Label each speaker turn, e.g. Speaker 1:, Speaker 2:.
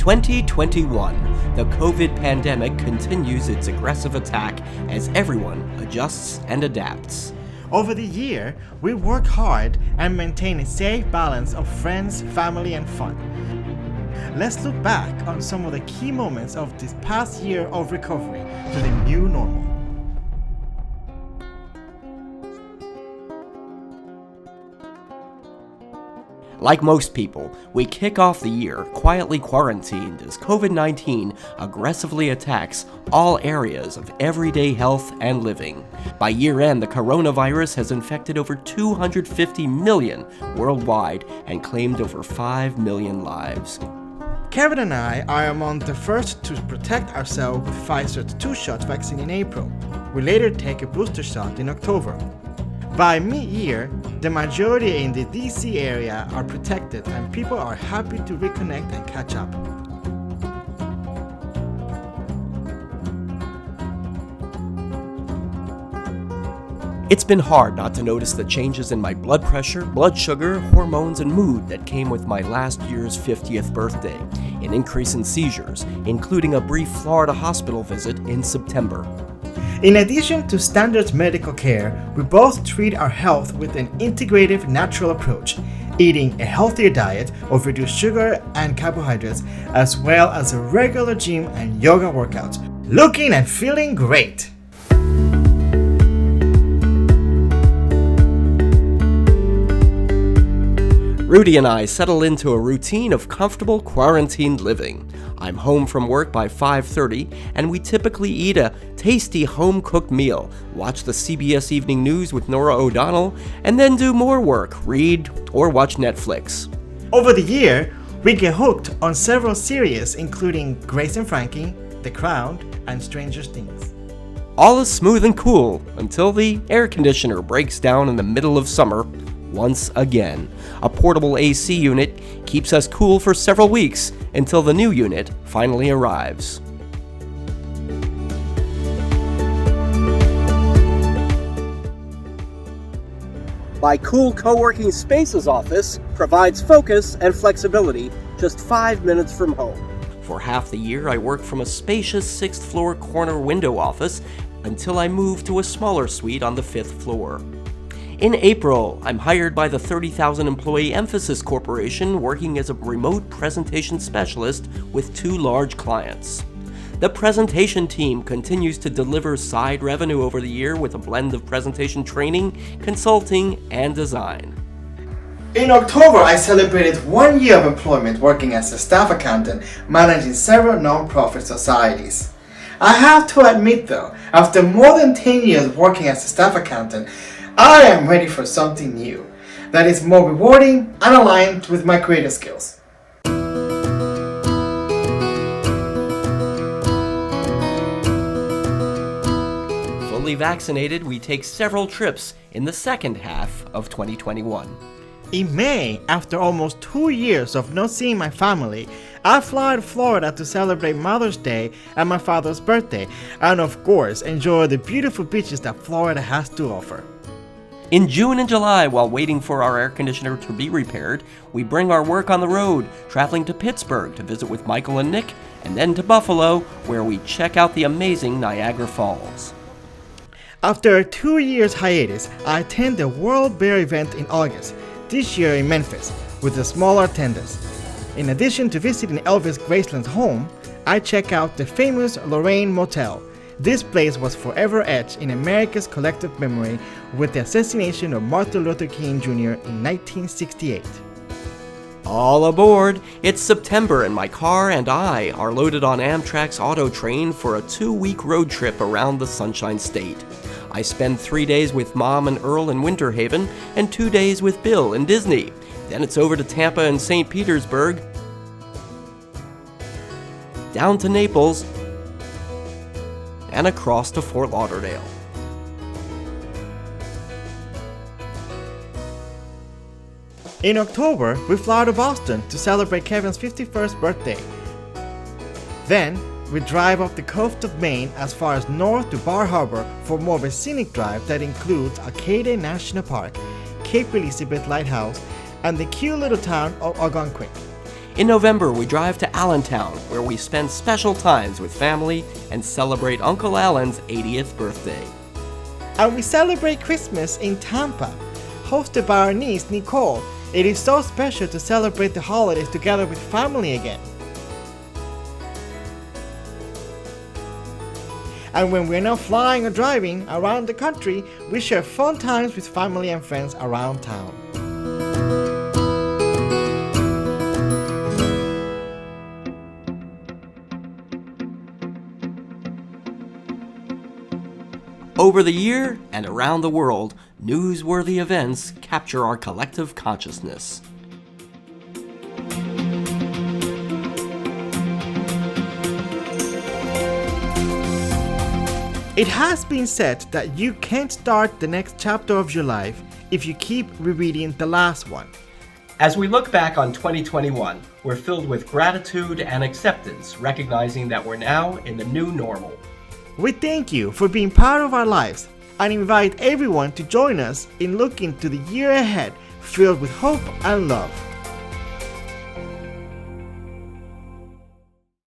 Speaker 1: 2021, the COVID pandemic continues its aggressive attack as everyone adjusts and adapts.
Speaker 2: Over the year, we work hard and maintain a safe balance of friends, family, and fun. Let's look back on some of the key moments of this past year of recovery to the new normal.
Speaker 1: Like most people, we kick off the year quietly quarantined as COVID-19 aggressively attacks all areas of everyday health and living. By year end, the coronavirus has infected over 250 million worldwide and claimed over 5 million lives.
Speaker 2: Kevin and I are among the first to protect ourselves with Pfizer's 2-shot vaccine in April. We later take a booster shot in October. By mid-year, the majority in the DC area are protected and people are happy to reconnect and catch up.
Speaker 1: It's been hard not to notice the changes in my blood pressure, blood sugar, hormones, and mood that came with my last year's 50th birthday, an increase in seizures, including a brief Florida hospital visit in September.
Speaker 2: In addition to standard medical care, we both treat our health with an integrative natural approach, eating a healthier diet of reduced sugar and carbohydrates, as well as a regular gym and yoga workouts, looking and feeling great.
Speaker 1: Rudy and I settle into a routine of comfortable quarantined living. I'm home from work by 5:30, and we typically eat a tasty home-cooked meal, watch the CBS Evening News with Norah O'Donnell, and then do more work, read, or watch Netflix.
Speaker 2: Over the year, we get hooked on several series including Grace and Frankie, The Crown, and Stranger Things.
Speaker 1: All is smooth and cool until the air conditioner breaks down in the middle of summer. Once again, a portable AC unit keeps us cool for several weeks until the new unit finally arrives. My cool co-working spaces office provides focus and flexibility just 5 minutes from home. For half the year, I work from a spacious 6th floor corner window office until I move to a smaller suite on the 5th floor. In April, I'm hired by the 30,000 employee Emphasis Corporation, working as a remote presentation specialist with 2 large clients. The presentation team continues to deliver side revenue over the year with a blend of presentation training, consulting, and design.
Speaker 2: In October, I celebrated 1 year of employment working as a staff accountant, managing several non-profit societies. I have to admit though, after more than 10 years working as a staff accountant, I am ready for something new that is more rewarding and aligned with my creative skills.
Speaker 1: Fully vaccinated, we take several trips in the second half of 2021.
Speaker 2: In May, after almost 2 years of not seeing my family, I fly to Florida to celebrate Mother's Day and my father's birthday, and of course enjoy the beautiful beaches that Florida has to offer.
Speaker 1: In June and July, while waiting for our air conditioner to be repaired, we bring our work on the road, traveling to Pittsburgh to visit with Michael and Nick, and then to Buffalo, where we check out the amazing Niagara Falls.
Speaker 2: After a 2 years hiatus, I attend the World Bear event in August, this year in Memphis, with a smaller attendance. In addition to visiting Elvis Graceland's home, I check out the famous Lorraine Motel. This place was forever etched in America's collective memory with the assassination of Martin Luther King Jr. in 1968.
Speaker 1: All aboard! It's September and my car and I are loaded on Amtrak's Auto Train for a 2-week road trip around the Sunshine State. I spend 3 days with Mom and Earl in Winter Haven and 2 days with Bill in Disney. Then it's over to Tampa and St. Petersburg, down to Naples, and across to Fort Lauderdale.
Speaker 2: In October, we fly to Boston to celebrate Kevin's 51st birthday. Then, we drive up the coast of Maine as far as north to Bar Harbor for more of a scenic drive that includes Acadia National Park, Cape Elizabeth Lighthouse, and the cute little town of Algonquin.
Speaker 1: In November, we drive to Allentown, where we spend special times with family and celebrate Uncle Alan's 80th birthday.
Speaker 2: And we celebrate Christmas in Tampa, hosted by our niece Nicole. It is so special to celebrate the holidays together with family again. And when we're not flying or driving around the country, we share fun times with family and friends around town.
Speaker 1: Over the year and around the world, newsworthy events capture our collective consciousness.
Speaker 2: It has been said that you can't start the next chapter of your life if you keep rereading the last one.
Speaker 1: As we look back on 2021, we're filled with gratitude and acceptance, recognizing that we're now in the new normal.
Speaker 2: We thank you for being part of our lives and invite everyone to join us in looking to the year ahead filled with hope and love.